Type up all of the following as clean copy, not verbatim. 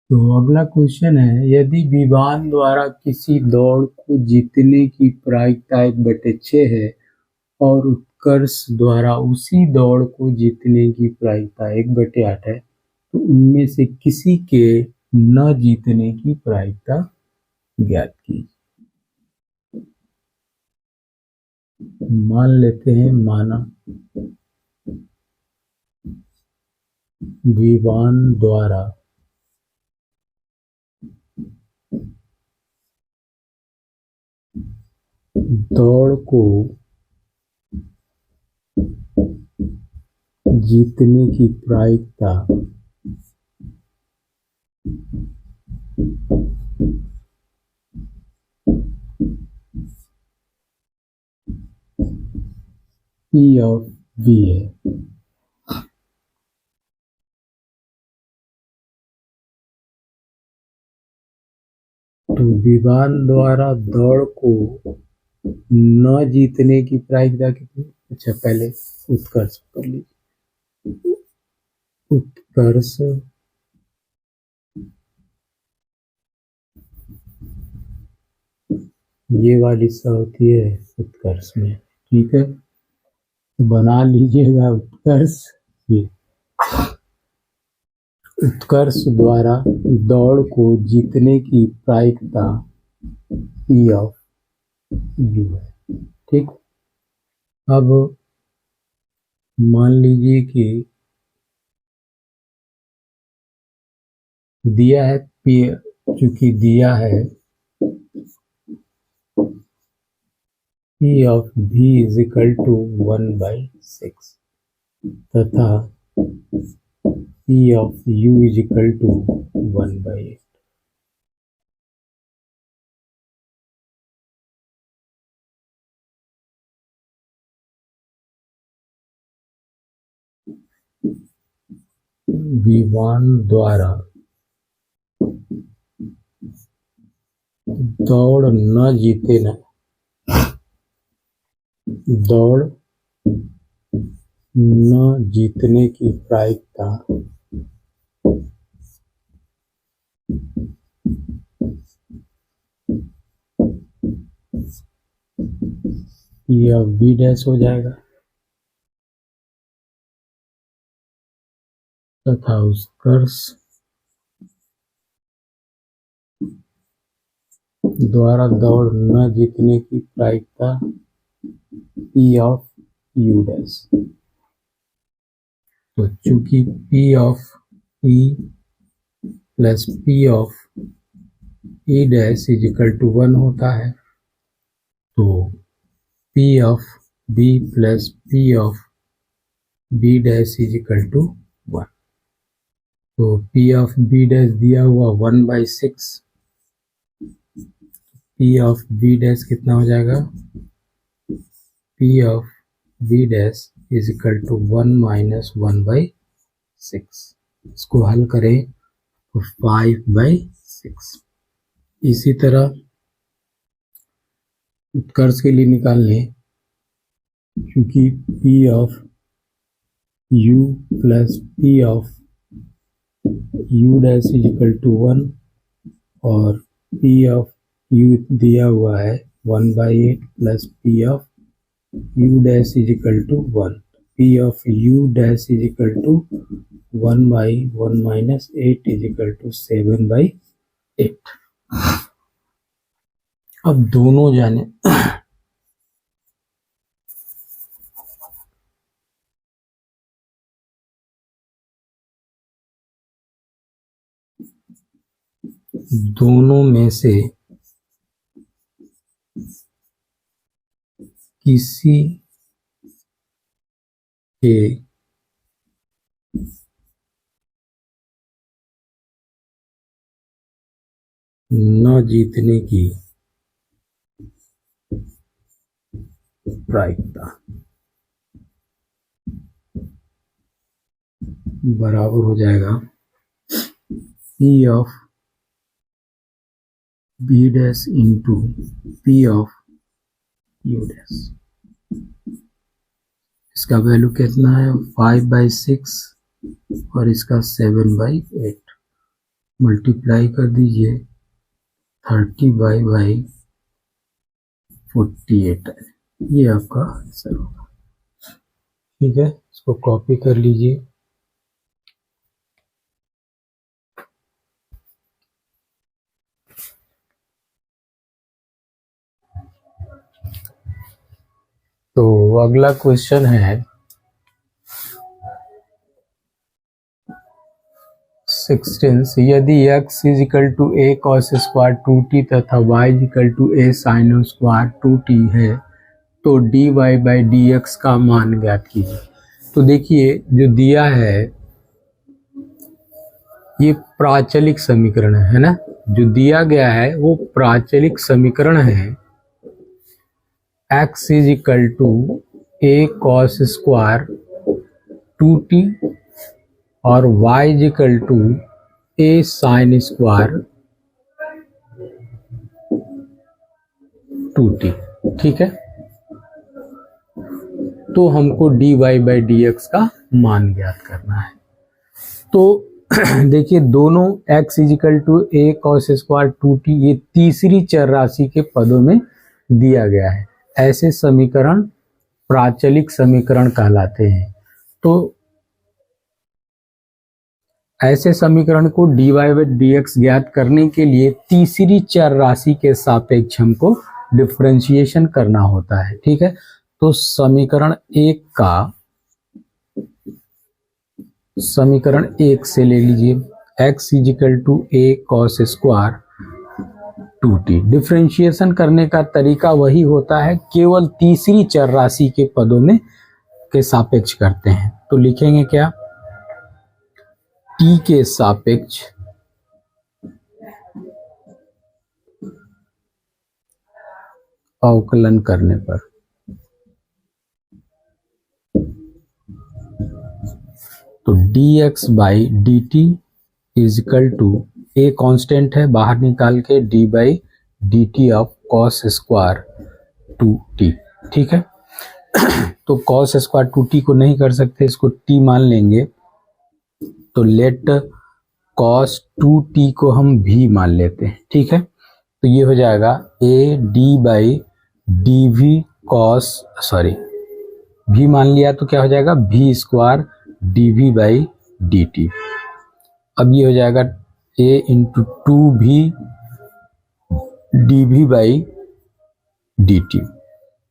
तो अगला क्वेश्चन है, यदि विमान द्वारा किसी दौड़ को जीतने की प्रायिकता 1/6 है और उत्कर्ष द्वारा उसी दौड़ को जीतने की प्रायिकता 1/8 है, तो उनमें से किसी के न जीतने की प्रायिकता ज्ञात कीजिए। मान लेते हैं, माना विमान द्वारा दौड़ को जीतने की प्रायिकता P ऑफ V है। तो विमान द्वारा दौड़ को न जीतने की प्रायिकता कितनी? अच्छा, पहले उत्कर्ष कर लीजिए। उत्कर्ष ये वाली स होती है उत्कर्ष में, ठीक है, तो बना लीजिएगा उत्कर्ष। ये उत्कर्ष द्वारा दौड़ को जीतने की प्रायिकता P ऑफ U है, ठीक। अब मान लीजिए कि दिया है P, चूंकि दिया है P of V is equal to 1/6 तथा P of U is equal to 1/8। विमान द्वारा दौड़ न जीते न दौड़ न जीतने की प्रायिकता यह V डैश हो जाएगा तथा उत्कर्ष द्वारा दौड़ न जीतने की प्रायिकता P ऑफ U डैश। तो चूंकि P of E plus P of E dash is equal to 1 होता है, तो P of B plus P of B dash is equal to 1। तो P ऑफ B डैश दिया हुआ 1/6, P ऑफ B डैश कितना हो जाएगा? P of B dash is equal to 1 minus 1/6। इसको हल करें तो 5/6। इसी तरह उत्कर्ष के लिए निकाल लें, क्योंकि P of U plus P of U dash is equal to 1 और P ऑफ U दिया हुआ है 1/8 plus P of U dash is equal to 1। P of U dash is equal to 1/1 minus 8 is equal to 7/8। अब दोनों जाने दोनों में से किसी के न जीतने की प्रायिकता बराबर हो जाएगा P of B dash into P of U dash. इसका वैल्यू कितना है? 5/6 और इसका 7/8। मल्टीप्लाई कर दीजिए 30/48 है, ये आपका आंसर होगा। ठीक है, इसको कॉपी कर लीजिए। तो अगला क्वेश्चन है 16, यदि x is equal to a cos square 2t तथा y is equal to a sin square 2t है तो dy बाई dx का मान ज्ञात कीजिए। तो देखिए जो दिया है ये प्राचलिक समीकरण है ना, जो दिया गया है वो प्राचलिक समीकरण है। x is equal to a cos square 2t और y is equal to a sin square 2t। ठीक है, तो हमको dy बाई dx का मान ज्ञात करना है। तो देखिए दोनों x is equal to a cos square 2t ये तीसरी चर राशि के पदों में दिया गया है। ऐसे समीकरण प्राचलिक समीकरण कहलाते हैं। तो ऐसे समीकरण को dy बाई dx ज्ञात करने के लिए तीसरी चर राशि के सापेक्ष हमको डिफरेंशिएशन करना होता है। ठीक है, तो समीकरण एक से ले लीजिए x is equal to a cos square 2t। Differentiation करने का तरीका वही होता है, केवल तीसरी चर राशि के पदों में के सापेक्ष करते हैं। तो लिखेंगे क्या, t के सापेक्ष अवकलन करने पर तो dx by dt is equal to a constant है बाहर निकाल के d by dt of cos square 2t। ठीक है, तो cos स्क्वायर 2t को नहीं कर सकते, इसको t मान लेंगे। तो लेट cos 2t को हम v मान लेते हैं। ठीक है, तो ये हो जाएगा a d by dv cos v मान लिया तो क्या हो जाएगा v square dv by dt। अब ये हो जाएगा a into 2v dv by dt।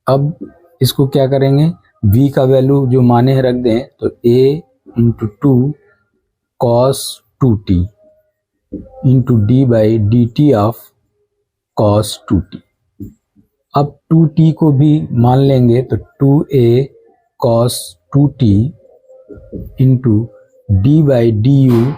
अब इसको क्या करेंगे, v का वैल्यू जो माने रख दें तो a into 2 cos 2t into d by dt of cos 2t। अब 2t को भी मान लेंगे तो 2a cos 2t into d by du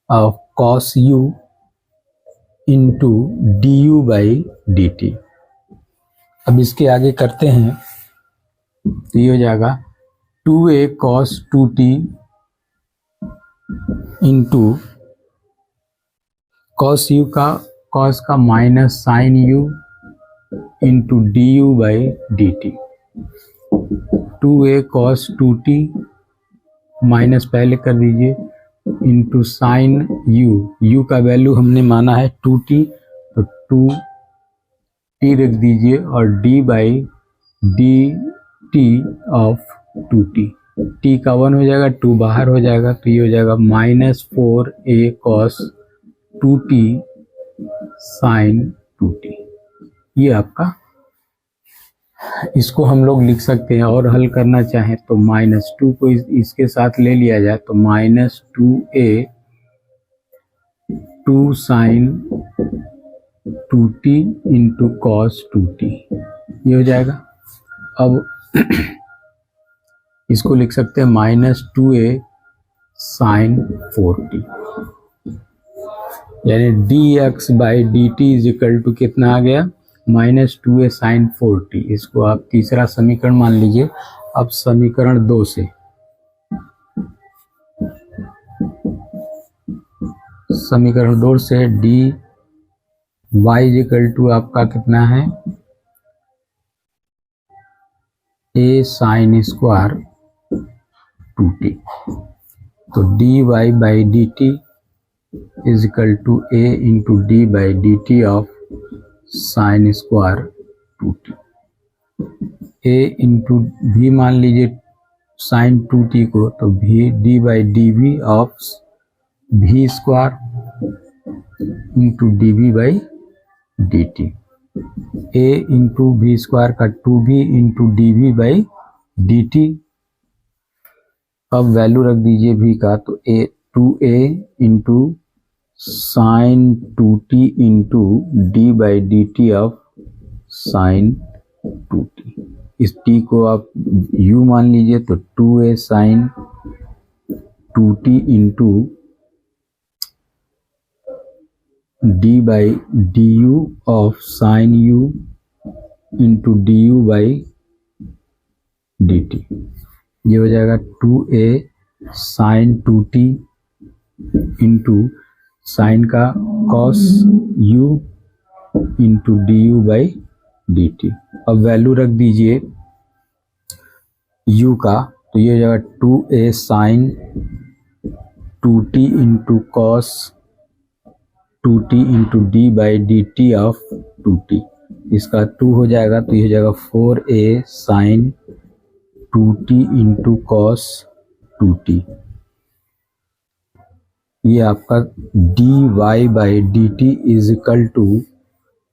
of cos u into du by dt। अब इसके आगे करते हैं तो ये हो जाएगा 2a cos 2t into cos u का cos का minus sine u into du by dt। 2a cos 2t minus पहले कर दीजिए इंटू साइन u का वैल्यू हमने माना है 2t तो 2t रख दीजिए और d by dt of 2t। t का 1 हो जाएगा, 2 बाहर हो जाएगा तो ये हो जाएगा -4a cos 2t sign 2t। ये आपका, इसको हम लोग लिख सकते हैं और हल करना चाहें तो -2 को इसके साथ ले लिया जाए तो -2a 2 sign 2t into cos 2t ये हो जाएगा। अब इसको लिख सकते हैं -2a साइन 4t, यानी dx by dt is equal to कितना आ गया -2a साइन 4t। इसको आप तीसरा समीकरण मान लीजिए। अब समीकरण 2 से dy इज इक्वल टू आपका कितना है a साइन स्क्वायर 2t। तो dy by dt is equal to A into D by D T of sine square 2t। A into भी मान लीजिए साइन 2t को, तो भी D by D V of भी square into D V by D T. A into भी square का 2b into D V by D T. अब वैल्यू रख दीजिए v का, तो A 2a into sine 2t into D by D T of sign 2t। इस t को आप u मान लीजिए, तो 2a sine 2t into D by D U of sine u into D U by D T. ये हो जाएगा 2a sine 2t into sine का cos u into D U by D T. अब value रख दीजिए u का, तो ये हो जाएगा 2a sine 2t into cos 2t into D by D T of 2t। इसका 2 हो जाएगा, तो ये हो जाएगा 4a sign 2t into cos 2t। ये आपका D Y by D T is equal to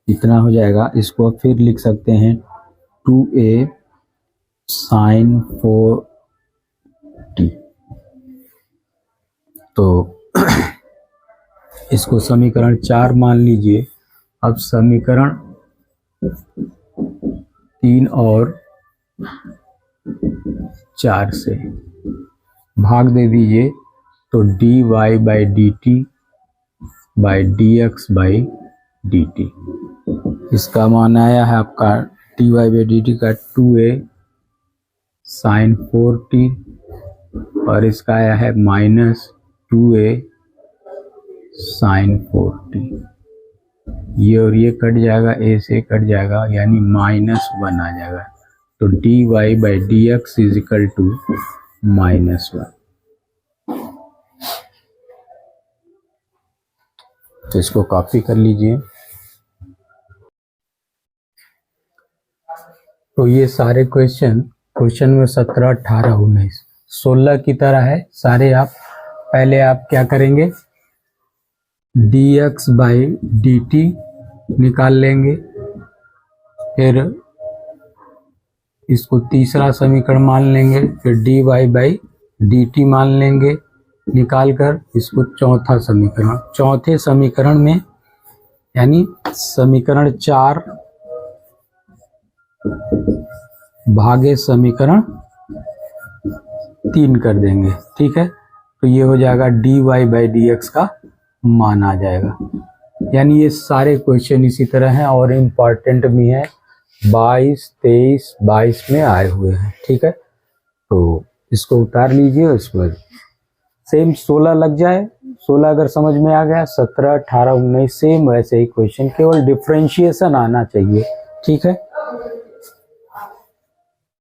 इतना हो जाएगा। इसको फिर लिख सकते हैं 2a साइन 4t। तो इसको समीकरण 4 मान लीजिए। अब समीकरण 3 और 4 से भाग दे दीजिए, तो D Y by D T by D X by D T. इसका मान आया है आपका D Y by D T का 2a साइन 4t, और इसका आया है माइनस 2a साइन 4t। ये और ये कट जाएगा, a से कट जाएगा, यानी -1 आ जाएगा। तो D Y by D X is equal to -1। तो इसको कॉपी कर लीजिए। तो ये सारे क्वेश्चन में 17, 18, 19, 16 की तरह है सारे। आप पहले आप क्या करेंगे, D X by D T निकाल लेंगे, फिर इसको तीसरा समीकरण मान लेंगे, फिर D Y by D T मान लेंगे निकाल कर, इसको चौथा समीकरण। चौथे समीकरण में यानी समीकरण 4 भागे समीकरण 3 कर देंगे, ठीक है। तो ये हो जाएगा D Y by D X का मान आ जाएगा। यानी ये सारे क्वेश्चन इसी तरह हैं और इम्पॉर्टेंट भी हैं। 22, 23, 22 में आए हुए हैं, ठीक है। तो इसको उतार लीजिए, उस पर सेम 16 लग जाए। 16 अगर समझ में आ गया, 17, 18, 19 सेम वैसे ही क्वेश्चन, केवल डिफरेंशिएशन आना चाहिए, ठीक है।